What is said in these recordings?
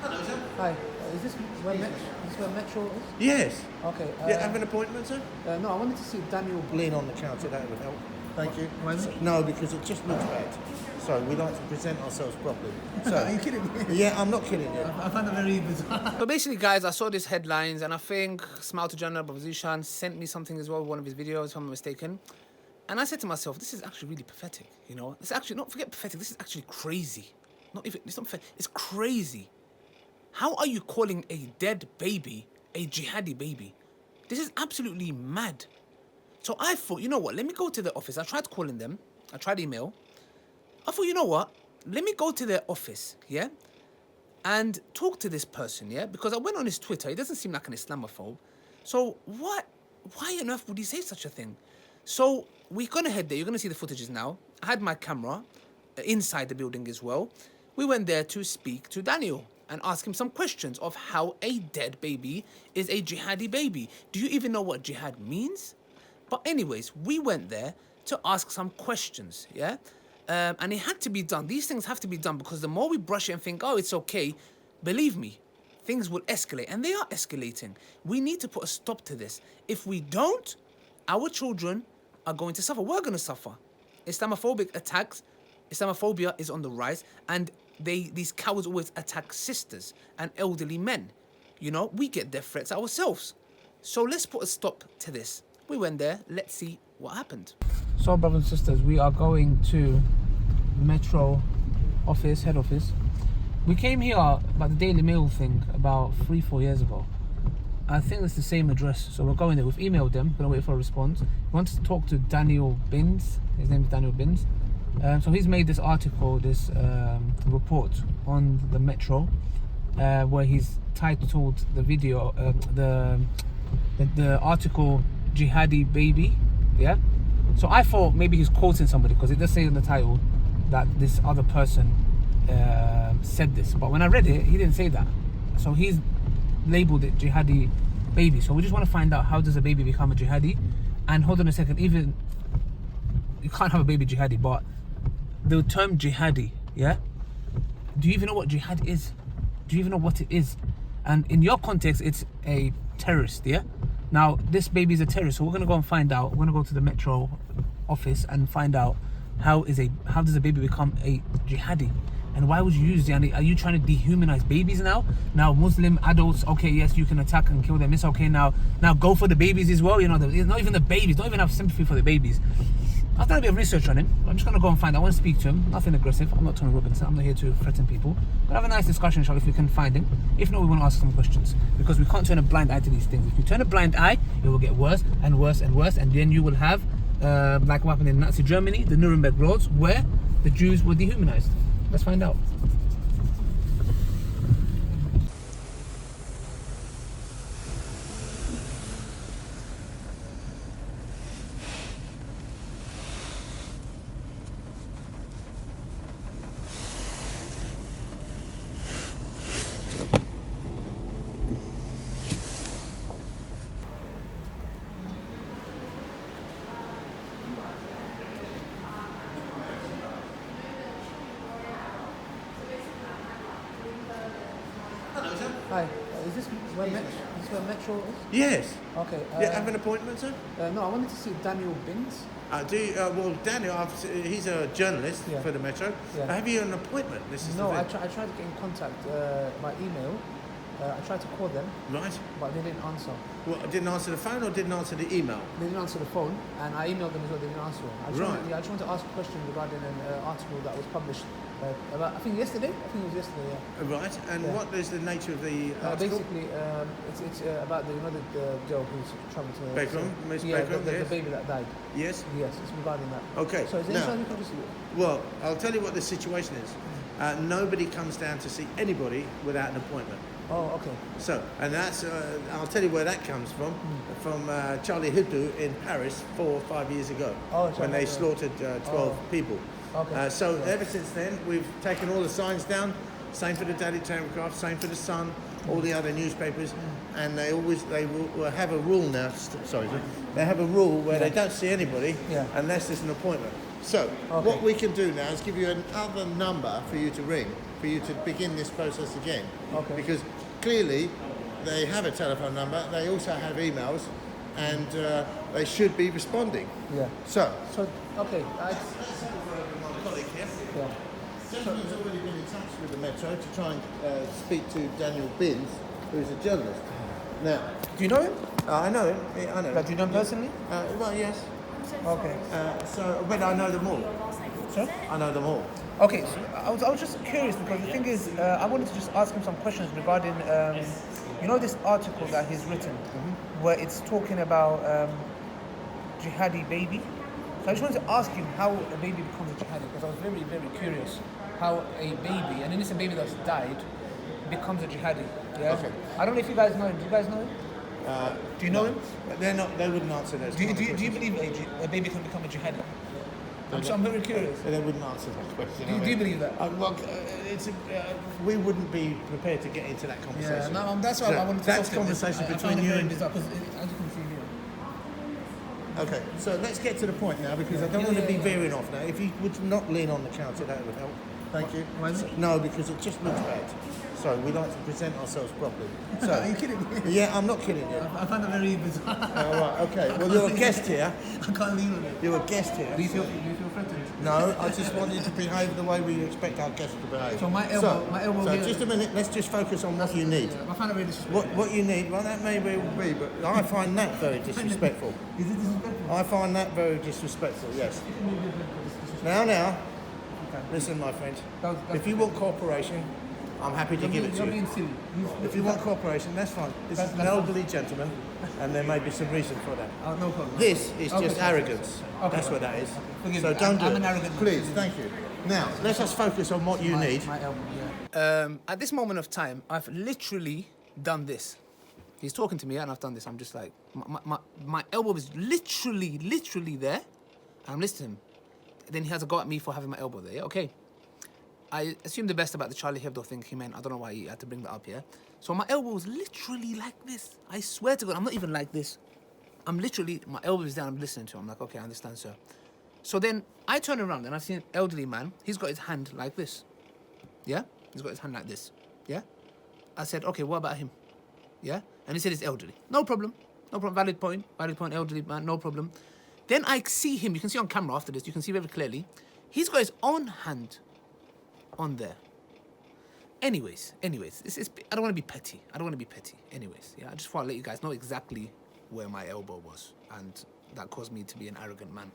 Hello, sir. Hi, is this where Metro is? Yes. Okay. Yeah, have an appointment, sir? No, I wanted to see Daniel. Lean on the counter, that would help. Thank you. Why not? No, because it just looks bad. So we like to present ourselves properly. So, Are you kidding me? yeah, I'm not kidding you. I find it very bizarre. So basically, guys, I saw these headlines, and I think Smile to General Zishan sent me something as well, one of his videos, if I'm not mistaken. And I said to myself, this is actually really pathetic, you know? It's actually, not forget pathetic, this is actually crazy. It's not pathetic, it's crazy. How are you calling a dead baby a jihadi baby? This is absolutely mad. So I thought, you know what, let me go to the office. I tried calling them, I tried email. I thought, you know what, let me go to their office, yeah? And talk to this person, yeah? Because I went on his Twitter, he doesn't seem like an Islamophobe. So why on earth would he say such a thing? So we're gonna head there, you're gonna see the footages now. I had my camera inside the building as well. We went there to speak to Daniel and ask him some questions of how a dead baby is a jihadi baby. Do you even know what jihad means? But anyways, we went there to ask some questions, yeah? And it had to be done. These things have to be done because the more we brush it and think, oh, it's okay, believe me, things will escalate. And they are escalating. We need to put a stop to this. If we don't, our children are going to suffer. We're going to suffer. Islamophobic attacks, Islamophobia is on the rise, and these cowards always attack sisters and elderly men. You know, we get death threats ourselves. So let's put a stop to this. We went there, let's see what happened. So brothers and sisters, we are going to Metro office, head office. We came here about the Daily Mail thing about 3-4 years ago. I think it's the same address, so we're going there. We've emailed them, gonna wait for a response. We want to talk to Daniel Binns. His name is Daniel Binns. So he's made this article, this report on the Metro, where he's titled the video, the article "Jihadi Baby." Yeah. So I thought maybe he's quoting somebody because it does say in the title that this other person said this, but when I read it, he didn't say that. So he's labeled it jihadi baby. So we just want to find out, how does a baby become a jihadi? And hold on a second, even you can't have a baby jihadi, but the term jihadi, yeah? Do you even know what jihad is? Do you even know what it is? And in your context, it's a terrorist, yeah? Now, this baby is a terrorist, so we're gonna go and find out. We're gonna go to the Metro office and find out how does a baby become a jihadi? And why would you use it? Are you trying to dehumanize babies now? Now Muslim adults, okay, yes, you can attack and kill them. It's okay now. Now go for the babies as well. You know, not even the babies. Don't even have sympathy for the babies. I've done a bit of research on him. I'm just gonna go and find out. I want to speak to him. Nothing aggressive. I'm not Tony Robinson. I'm not here to threaten people. But have a nice discussion, inshallah, if we can find him. If not, we want to ask some questions because we can't turn a blind eye to these things. If you turn a blind eye, it will get worse and worse and worse, and then you will have like what happened in Nazi Germany, the Nuremberg roads, where the Jews were dehumanized. Let's find out. Hello, sir. Hi, is this where Metro is? Yes. Okay. Yeah, have an appointment, sir? No, I wanted to see Daniel Binns. Well, Daniel, he's a journalist Yeah. for the Metro. Yeah. Have you an appointment? This is No, the I thing. tried to get in contact by email. I tried to call them, Right. but they didn't answer. Well, didn't answer the phone or didn't answer the email? They didn't answer the phone, and I emailed them as well. They didn't answer. I just want to ask a question regarding an article that was published about, I think yesterday. I think it was yesterday. Yeah. Right. And Yeah. what is the nature of the article? Basically, it's about the girl who's travelled to Begram, Miss yeah, Begram, the yes. baby that died. Yes. Yes, it's regarding that. Okay. So is there Now, anything you can just well, I'll tell you what the situation is. Nobody comes down to see anybody without an appointment. Oh, okay. So, and that's, I'll tell you where that comes from Charlie Hebdo in Paris 4 or 5 years ago, Oh, when they Charlie, slaughtered 12 people. Okay. So ever since then, we've taken all the signs down, same for the Daily Telegraph, same for the Sun, all the other newspapers, and they will have a rule now, they have a rule where they don't see anybody unless there's an appointment. So, what we can do now is give you another number for you to ring, for for you to begin this process again. Okay. Because clearly they have a telephone number, they also have emails, and they should be responding. Yeah. So, Okay. my colleague here. Yeah. Gentleman's already been in touch with the Metro to try and speak to Daniel Binns, who's a journalist. Now, Do you know him? I know him. I know him. Do you know him personally? Well, yes. Okay. But I know them all. Sir? I know them all. Okay, so I was just curious because the thing is, I wanted to just ask him some questions regarding, you know, this article that he's written, where it's talking about jihadi baby. So I just wanted to ask him how a baby becomes a jihadi, because I was very, very curious how a baby, an innocent baby that's died, becomes a jihadi. Yeah. Okay. I don't know if you guys know him. Do you guys know him? Do you know him? They're not. They wouldn't answer those. Do you questions. believe a baby can become a jihadi? I'm very curious. They wouldn't answer that question. Do you believe that? We wouldn't be prepared to get into that conversation. Yeah, no, that's why I wanted to That's talk to him. conversation I between find it you very and. bizarre, 'cause as you can see here. Okay, so let's get to the point now, because I don't want to be veering off now. If you would not lean on the counter, that would help. Thank you. Why is it? No, because it just looks bad. So we like to present ourselves properly. So, Are you kidding me? yeah, I'm not kidding you. I find it very bizarre. All right, okay. Well, you're a guest here. I can't lean on it. You're a guest here. Do you feel threatened? No, I just want you to behave the way we expect our guests to behave. So my elbow So here- just a minute, let's just focus on what you need. Yeah, I find it very disrespectful. What you need, well, that may well be, but I find that very disrespectful. Is it disrespectful? I find that very disrespectful, yes. Now, listen, my friend. If you want cooperation, I'm happy to give it to You're you. being silly. If you want cooperation, that's fine. This is an elderly gentleman, and there may be some reason for that. No problem. This is Okay. just arrogance. Okay. That's what that is. Forgive So me. don't do I'm it. an arrogant man. Please, thank you. Now, let us focus on what you need. My elbow, yeah. At this moment of time, I've literally done this. He's talking to me and I've done this. I'm just like, my elbow is literally there. I'm listening. Then he has a go at me for having my elbow there. Yeah, okay. I assume the best about the Charlie Hebdo thing he meant. I don't know why he had to bring that up, yeah? So my elbow was literally like this. I swear to God, I'm not even like this. I'm literally, my elbow is down, I'm listening to him. I'm like, okay, I understand, sir. So then I turn around and I've seen an elderly man. He's got his hand like this. Yeah? He's got his hand like this. Yeah? I said, okay, what about him? Yeah? And he said he's elderly. No problem. No problem. Valid point, elderly man, no problem. Then I see him, you can see on camera after this, you can see very clearly. He's got his own hand on there. Anyways, I don't want to be petty. Anyways, yeah, I just want to let you guys know exactly where my elbow was. And that caused me to be an arrogant man.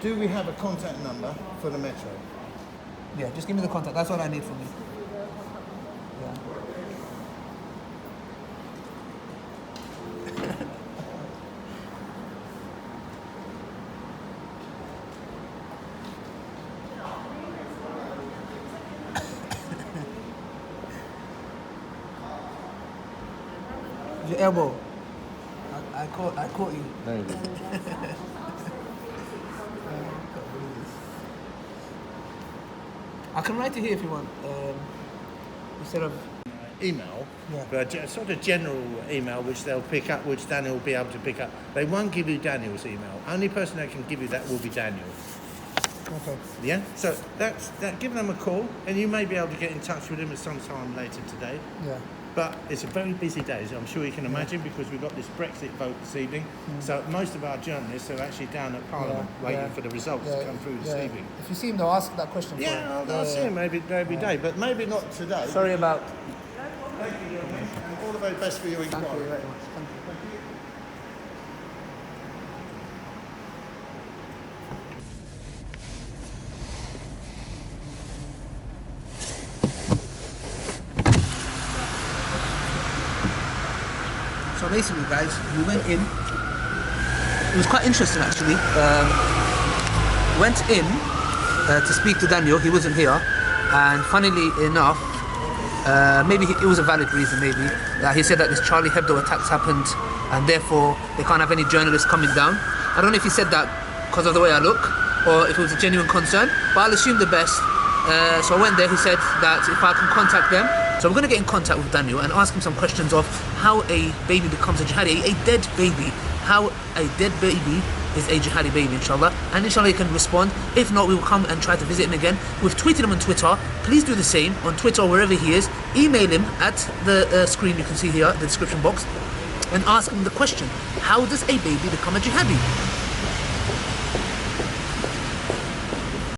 Do we have a contact number for the Metro? Yeah, just give me the contact. That's what I need from you. Yeah. Your elbow. I caught you. No, you didn't. I can write it here if you want. Instead of Email, Yeah. but a sort of general email which they'll pick up, which Daniel will be able to pick up. They won't give you Daniel's email. Only person that can give you that will be Daniel. okay. Yeah? So give them a call, and you may be able to get in touch with him at some time later today. Yeah. But it's a very busy day, as I'm sure you can imagine, because we've got this Brexit vote this evening. So most of our journalists are actually down at Parliament waiting for the results to come through this evening. If you see him, they'll ask that question. for Yeah, him. I'll see him maybe every day, but maybe not today. Sorry about. Thank you, gentlemen, and all the very best for your inquiry. Thank you very much. Thank you. So basically, guys, we went in. It was quite interesting, actually. Went in to speak to Daniel. He wasn't here, and funnily enough, maybe it was a valid reason. Maybe that he said that this Charlie Hebdo attacks happened, and therefore they can't have any journalists coming down. I don't know if he said that because of the way I look, or if it was a genuine concern. But I'll assume the best. So I went there. He said that if I can contact them. So we're going to get in contact with Daniel and ask him some questions of how a baby becomes a jihadi, a dead baby, how a dead baby is a jihadi baby, inshallah. And inshallah he can respond. If not, we will come and try to visit him again. We've tweeted him on Twitter. Please do the same on Twitter or wherever he is. Email him at the screen you can see here, the description box, and ask him the question: how does a baby become a jihadi?